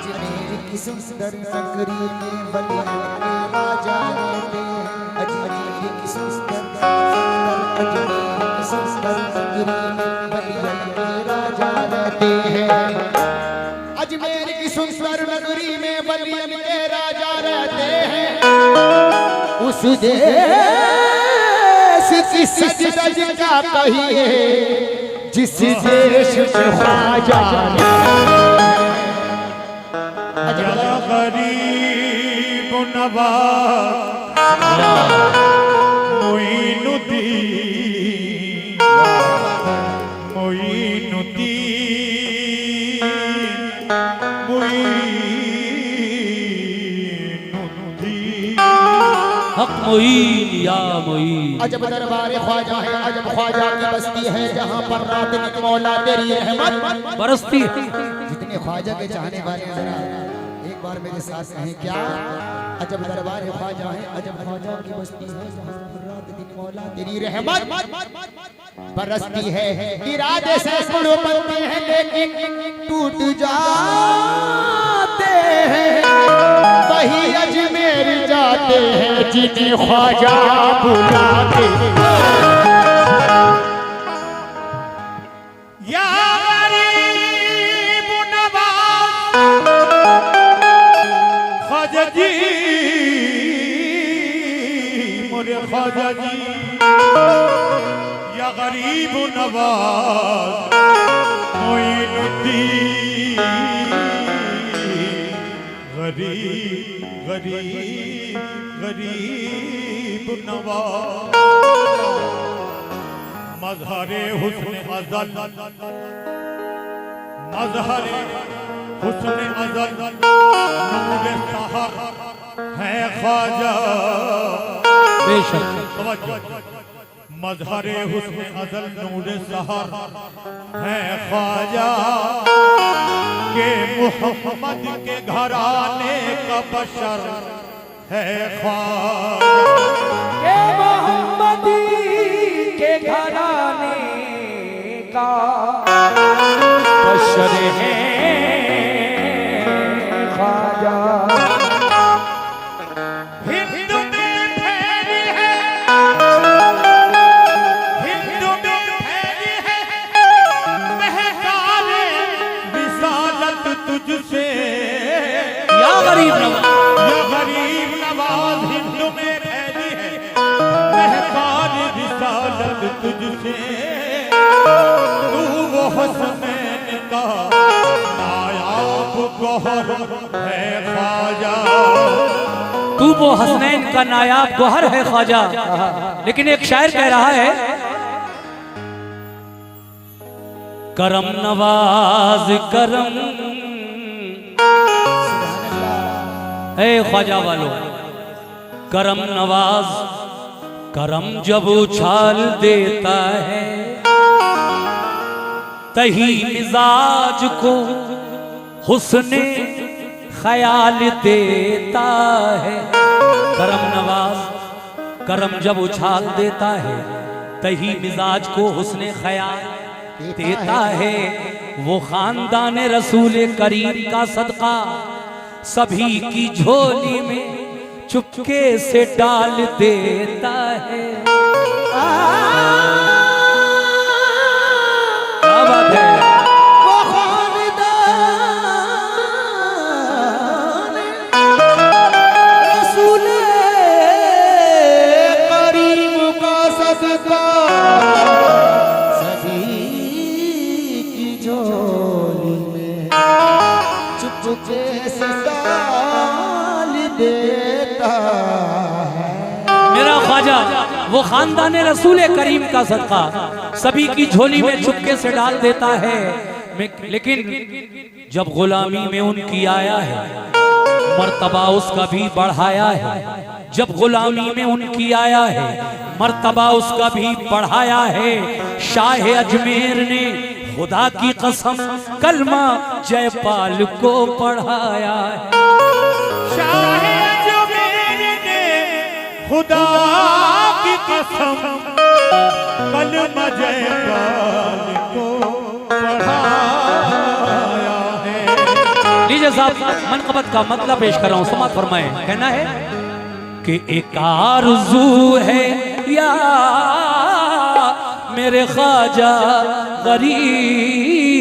अजमेर की सुंदर नगरी में बलिया के राजा रहते हैं। अजमेर की सुंदर अजमेर की सुंदर नगरी में बलिया के राजा रहते हैं। अजमेर की सुंदर नगरी में बलिया के राजा रहते हैं। उस देश की सज धज का कहिए जिस देश में ख्वाजा गरीब नवाज मोइनुद्दीन मोइनुद्दीन मोइनुद्दीन हक मोइन या मोइन। अजब दरबार ख्वाजा है, अजब ख्वाजा की बस्ती है जहाँ पर रात दिन मौला तेरी रहमत बरसती है। जितने ख्वाजा के चाहने वाले हैं जरा एक बार मेरे साथ कहें क्या? अजब दरबार ख्वाजा है, अजब ख्वाजा की बस्ती है जहाँ पर रात दिन मौला तेरी रहमत बरसती है। इरादे से सैकड़ों बनते हैं लेकिन टूट जाते हैं। वही अजमेर जाते हैं जिन्हें ख्वाजा बुलाते हैं। या गरीब नवाज ख्वाजा जी मोरे ख्वाजा जी या गरीब नवाज मोइनुद्दीन गरीब गरीब गरीब नवाज मज़हरे हुस्न अज़ल मज़हरे हुस्न अज़ल नूर सहर है ख्वाजा बेशक मज़हरे हुस्न अज़ल नूर सहर है ख्वाजा के मुहम्मद के घराने का बशर है ख्वाजा के मोहम्मद के घराने का बशर है ख्वाजा। हिंदू में फैली है हिंदू में फैली है महकाने रिसालत तुझसे या गरीब नवाज। या गरीब नवाज हिंदू में फैली है महकाने रिसालत तुझसे। तू वो हुस्नैन का नायाब गौहर है ख्वाजा। तू वो हसनैन का नायाब गौहर है ख्वाजा। लेकिन एक शायर कह रहा है करम नवाज करम ए ख्वाजा वालों करम नवाज करम जब उछाल देता है तही मिजाज को हुस्ने ख्याल देता है। करम नवाज करम जब उछाल देता है तही मिजाज को हुस्ने ख्याल देता है। वो खानदान रसूल करीम का सदका सभी की झोली में चुपके से डाल देता है। क्या बात है? वो खानदान रसूल करीम का सदका सभी की झोली में चुपके से डाल देता है। मेरा ख्वाजा वो खानदान रसूल करीम का सदका सभी की झोली में चुपके से डाल देता है। लेकिन जब गुलामी में उनकी आया है मर्तबा उसका भी बढ़ाया है। जब गुलामी में उनकी आया है मर्तबा उसका भी बढ़ाया है। शाह अजमेर ने खुदा की कसम कलमा जयपाल को पढ़ाया है। शाह अजमेर ने खुदा की कसम कलमा जयपाल को पढ़ाया है। लीजिए साहब मनकबत का मतलब पेश कर रहा हूं, समात फरमाए। कहना है कि एक आरज़ू है या मेरे ख्वाजा गरीब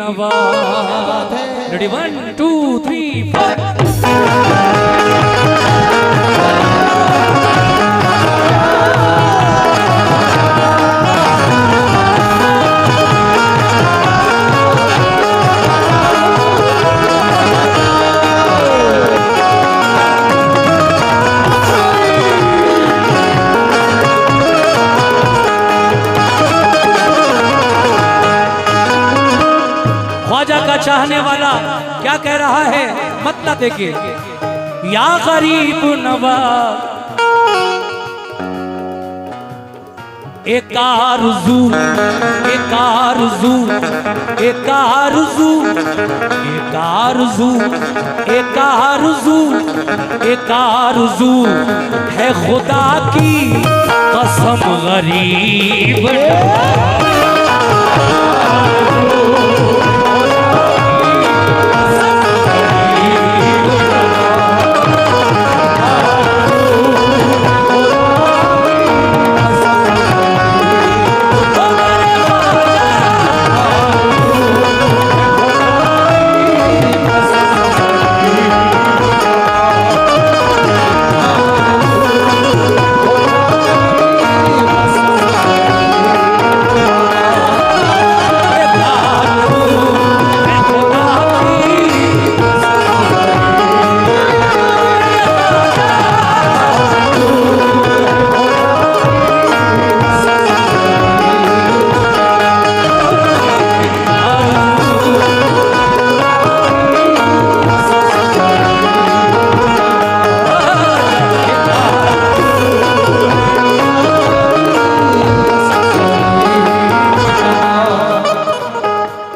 नवाज। रेडी 1 2 3 4। ख्वाजा का चाहने वाला क्या कह रहा है, मतलब देखिए। या गरीब नवाज एक आरज़ू, एक आरज़ू, एक आरज़ू, एक आरज़ू, एक आरज़ू, एक आरज़ू है खुदा की कसम गरीब।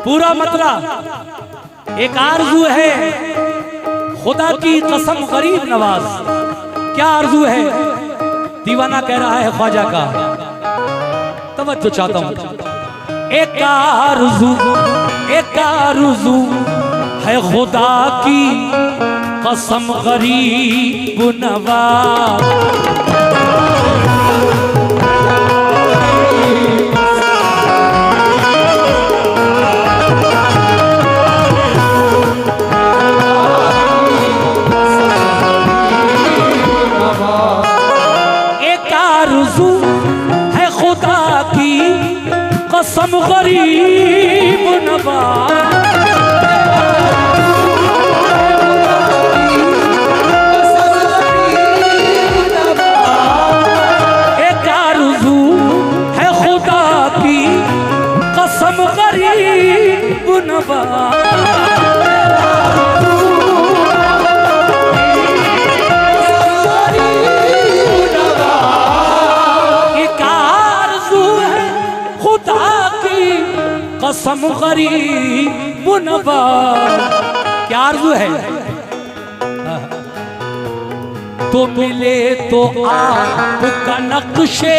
पूरा मतलब एक आरज़ू है खुदा की कसम गरीब नवाज। क्या आरज़ू है? दीवाना कह रहा है ख्वाजा का, तवज्जो चाहता हूं। एक आरज़ू, एक आरज़ू है खुदा की कसम गरीब नवाज। कसम गरीब नवाज। एक आरज़ू है खुदा की कसम गरीब नवाज। कसम गरीब नवाज। क्या आरज़ू है? तो मिले तो आपका नक्शे,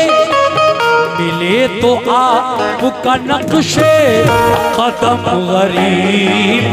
मिले तो आपका नक्शे कदम गरीब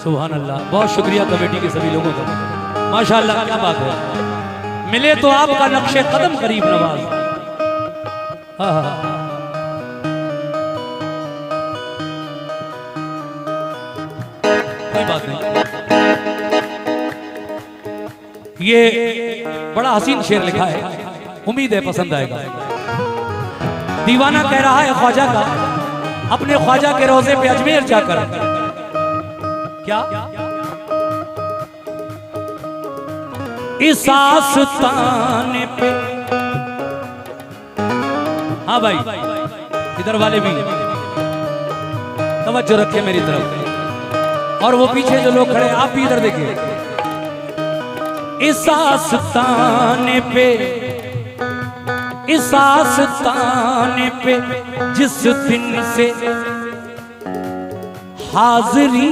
सुभान अल्लाह। बहुत शुक्रिया कमेटी के सभी लोगों का, माशाअल्लाह क्या बात है। मिले तो आपका नक्शे कदम गरीब नवाज। हाँ हाँ कोई बात नहीं। ये बड़ा हसीन शेर लिखा है, उम्मीद है पसंद आएगा। दीवाना कह रहा है ख्वाजा का अपने ख्वाजा के रोजे पे अजमेर जाकर। क्या इस आस्ताने पे। हाँ भाई, इधर वाले भी तवज्जो रखिए मेरी तरफ, और वो पीछे जो लोग खड़े आप भी इधर देखिए। इस आस्ताने पे, इस आस्ताने पे जिस दिन से हाजिरी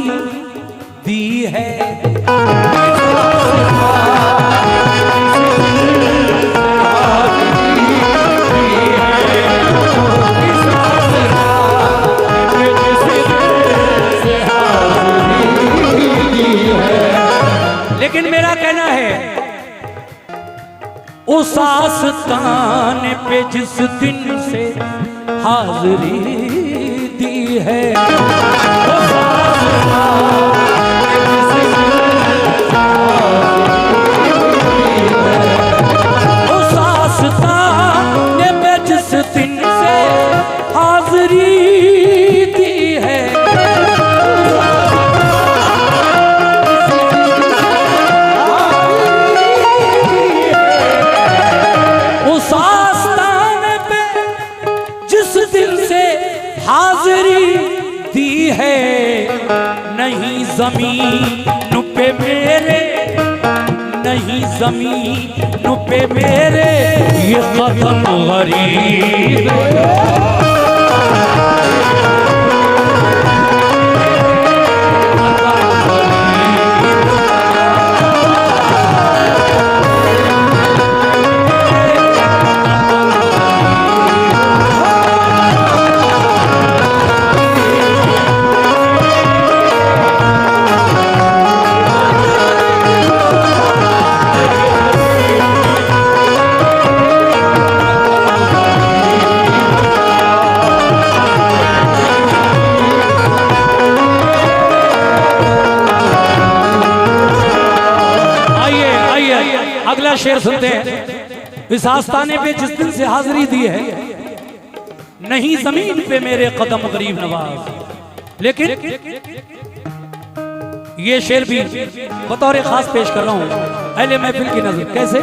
दी है, लेकिन मेरा कहना है उस आस्ताने पे जिस दिन से हाजिरी दी है, उस आस्ताने पे जिस दिन से हाजिरी दी है, उस आस्ताने पे जिस दिन से हाजिरी दी है, नहीं ज़मीन पे मेरे, नहीं ज़मीन पे मेरे ये कदम गरीब अगला शेर सुनते हैं। इस आस्ताने पे जिस दिन से हाजिरी दी है, नहीं जमीन पे मेरे कदम गरीब नवाज। लेकिन ये शेर भी बतौर खास पेश कर रहा हूं अहले महफिल की नजर। कैसे?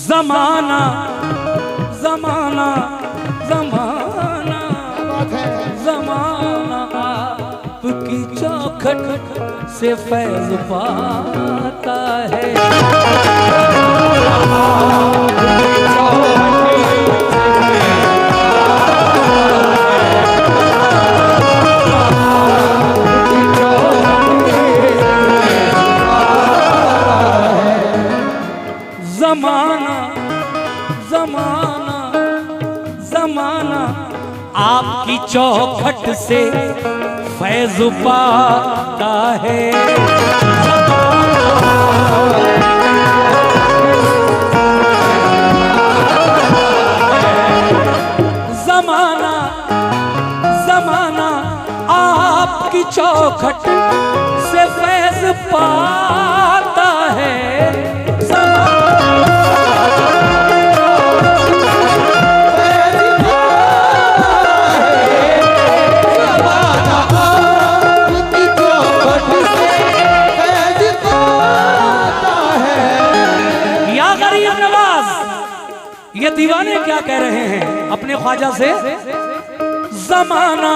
जमाना जमाना जमाना जमाना आपकी चौखट से फैज पाता है, जमाना जमाना जमाना आपकी चौखट से फैज पाता है, जमाना जमाना आपकी चौखट से फैज पाता है, ये दीवाने क्या कह रहे हैं अपने ख्वाजा से? जमाना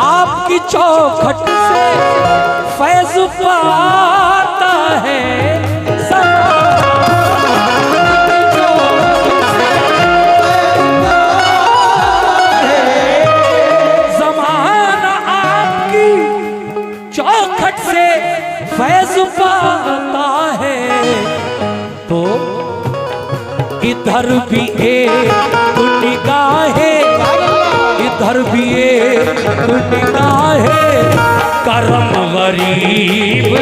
आपकी चौखट से फैज पाता है, जमाना आपकी चौखट से फैज पाता है। तो इधर भी एक निगाहें, इधर भी एक निगाहें करम गरीब,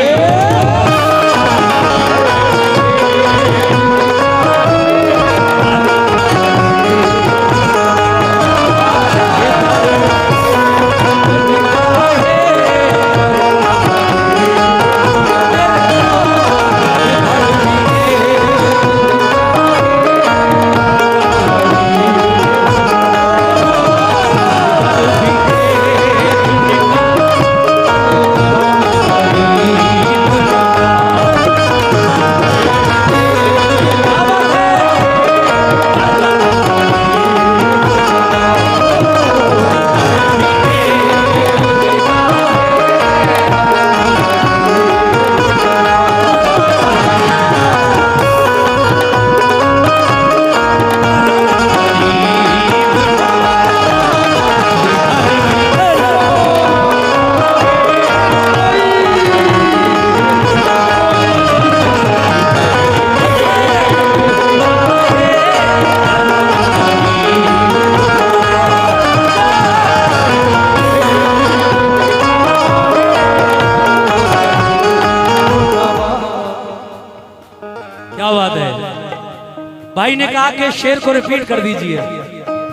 भाई ने कहा कि शेर को रिपीट कर दीजिए।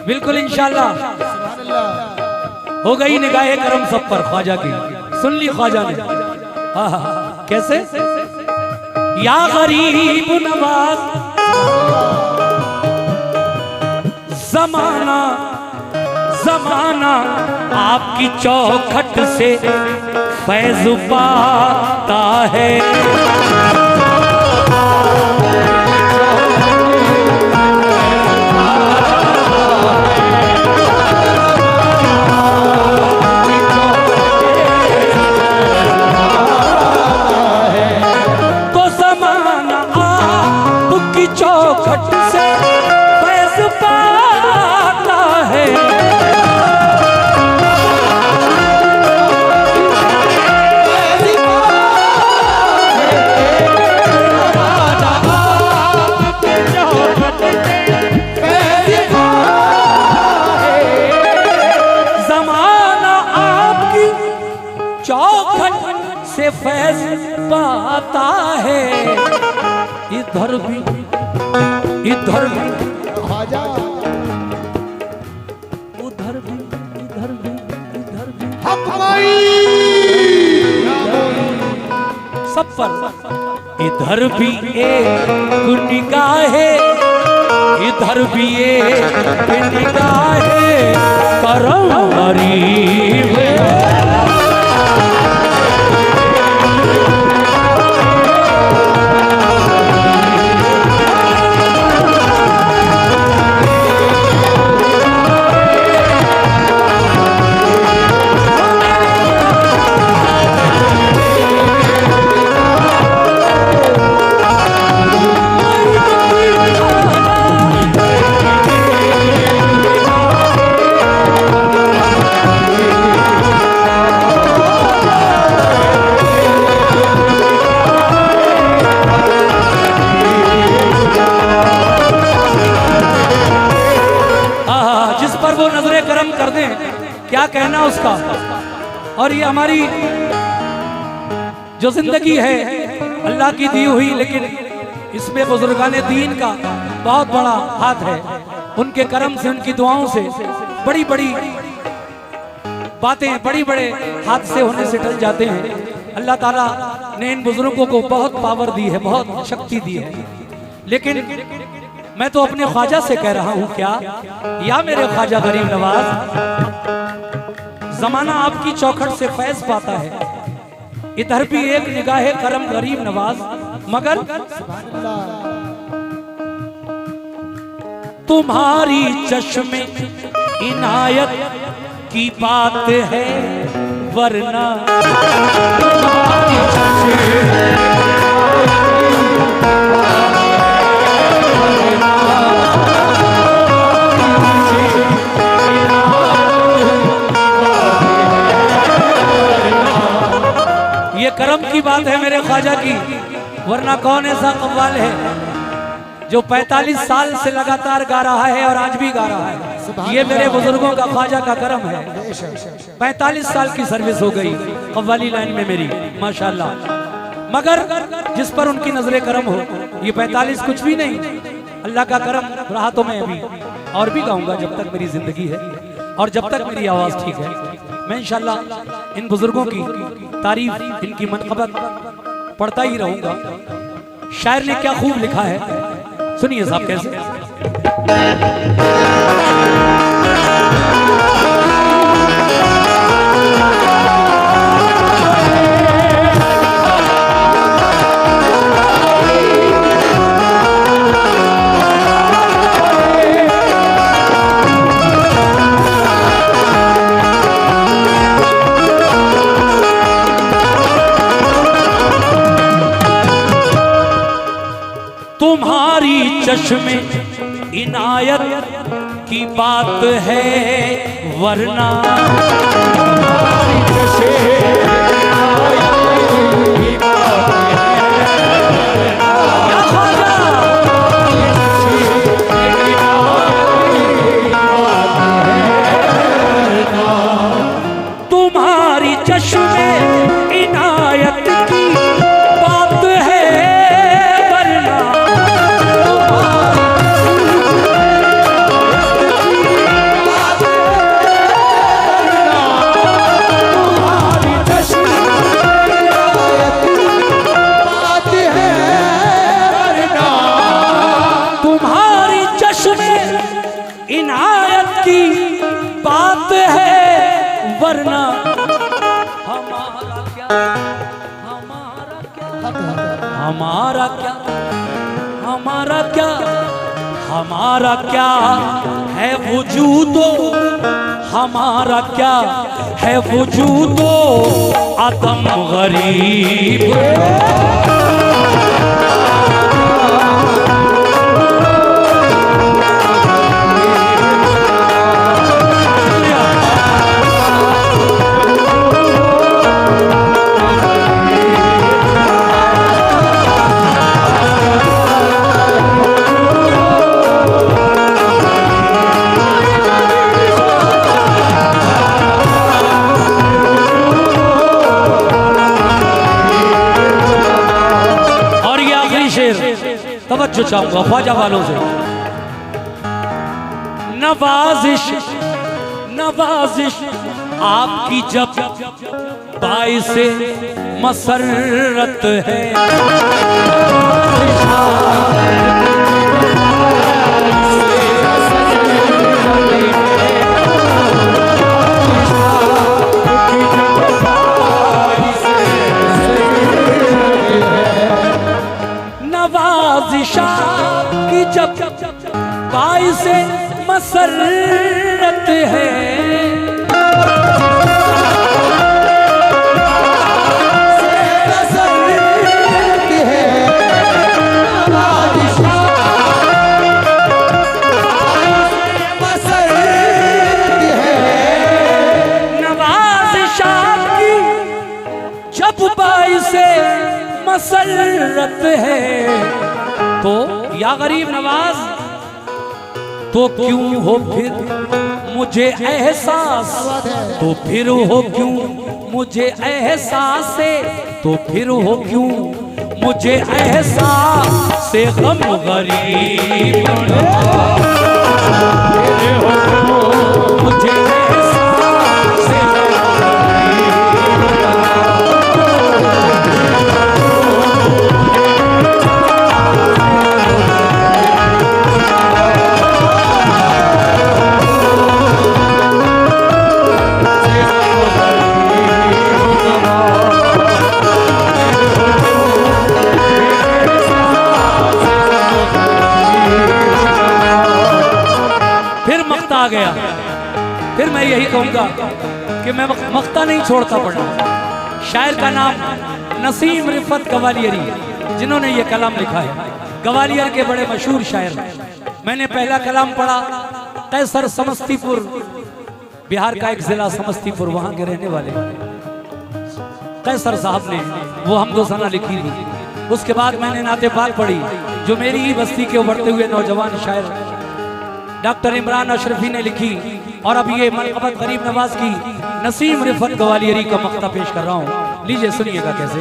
बिल्कुल इंशाल्लाह हो गई निगाहे करम सब पर ख्वाजा की। सुन ली ख्वाजा ने। कैसे? या गरीब नवाज जमाना जमाना आपकी चौखट से फैज पाता है। तो जमाना आपकी चौखट से फैज पाता है। से फैज पाता है। इधर भी उधर भी सब पर इधर भी एक निगाहे इधर भी एक निगाहे करम गरीब। क्या कहना उसका। और ये हमारी जो जिंदगी है अल्लाह की दी हुई, लेकिन इसमें बुजुर्गाने दीन का बहुत बड़ा हाथ है। उनके करम से, उनकी दुआओं से बड़ी बड़ी बातें, बड़ी बड़े हादसे होने से टल जाते हैं। अल्लाह ताला ने इन बुजुर्गों को बहुत पावर दी है, बहुत शक्ति दी है। लेकिन मैं तो अपने ख्वाजा से कह रहा हूं, क्या या मेरे ख्वाजा गरीब नवाज, जमाना आपकी चौखट से फैज पाता है। इधर भी एक निगाहे करम गरीब नवाज, मगर तुम्हारी चश्मे इनायत की बात है, वरना ये करम की बात है मेरे ख्वाजा की, वरना कौन ऐसा कव्वाल है जो 45 साल से लगातार गा रहा है और आज भी गा रहा है। ये मेरे बुजुर्गों का, ख्वाजा का करम है। 45 साल की सर्विस हो गई कव्वाली लाइन में मेरी, माशाल्लाह। मगर जिस पर उनकी नजरे करम हो, ये 45 कुछ भी नहीं। अल्लाह का करम रहा तो मैं अभी और भी गाऊंगा जब तक मेरी जिंदगी है और जब तक मेरी आवाज ठीक है। मैं इंशाल्लाह इन बुजुर्गों की तारीफ, इनकी मनक़बत पढ़ता ही रहूंगा। शायर ने क्या खूब लिखा है, सुनिए साहब कैसे। तुम्हारी चश्मे इनायत की बात है, वरना तुम्हारी चश्मे इनायत की बात है, वरना हमारा क्या, हमारा क्या, हमारा क्या है वजूदो, हमारा क्या है वजूदो, आदम गरीब। तवज्जो चाहूंगा ख्वाजा वालों से। नवाजिश नवाजिश आपकी जब बाइसे मसरत है, नवाजिशा की जब बाइसे मसरत है, नवाजिशा की जब बाइसे मसरत है, तो या गरीब नवाज तो क्यों हो फिर मुझे एहसास, तो फिर हो क्यों मुझे एहसास से, तो फिर हो क्यों मुझे एहसास से गम गरीब, मुझे एहसास से आ गया। फिर मैं यही कहूंगा कि मैं मख्ता नहीं छोड़ता पढ़ना। शायर का नाम नसीम रिफत गवालियरी, जिन्होंने ये कलाम लिखा है, ग्वालियर के बड़े मशहूर शायर। मैंने पहला कलाम पढ़ा कैसर समस्तीपुर, बिहार का एक जिला समस्तीपुर, वहां के रहने वाले कैसर साहब ने वो हमदोसना लिखी थी। उसके बाद मैंने नाते पाक पढ़ी जो मेरी ही बस्ती के उभरते हुए नौजवान शायर डॉक्टर इमरान अशरफी ने लिखी, और अब ये मनक़बत गरीब नवाज की नसीम रिफत गवालियरी का मक्ता पेश कर रहा हूँ। लीजिए सुनिएगा कैसे।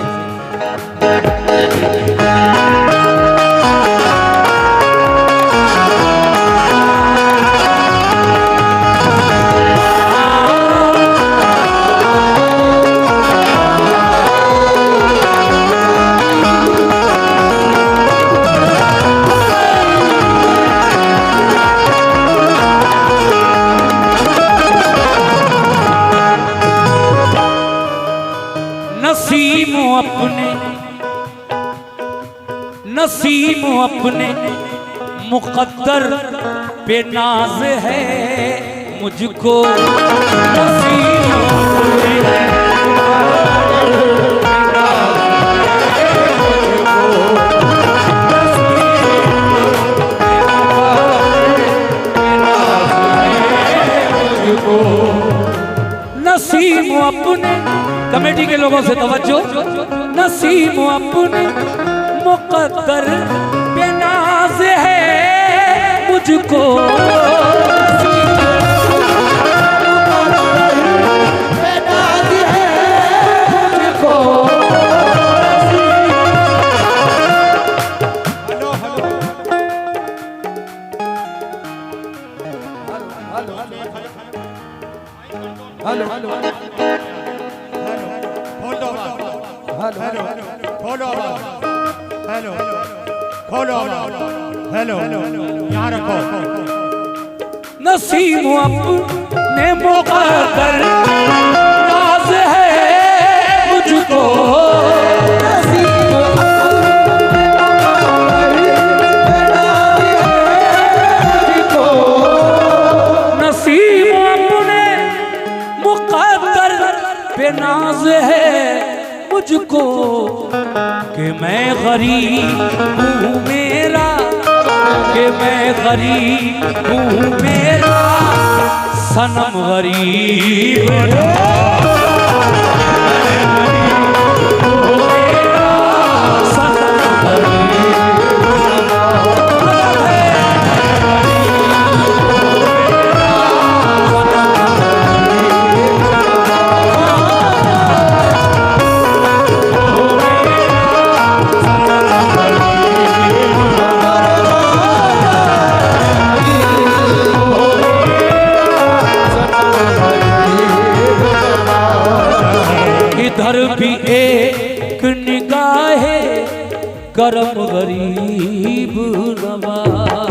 नसीम अपने मुक़द्दर पे नाज है मुझको, नसीम नसीम अपने, कमेटी के लोगों से तवज्जो, नसीम अपने मुक़द्दर पे नाज है मुझको, पे नाज है मुझको। हेलो हेलो हेलो खोलो हेलो यहाँ रखो। नसीम अपने मुक़द्दर नाज है मुझको, नसीम कि मैं गरीब हूँ मेरा, कि मैं गरीब हूँ मेरा सनम गरीब इधर भी एक निगाह करम गरीब नवाज।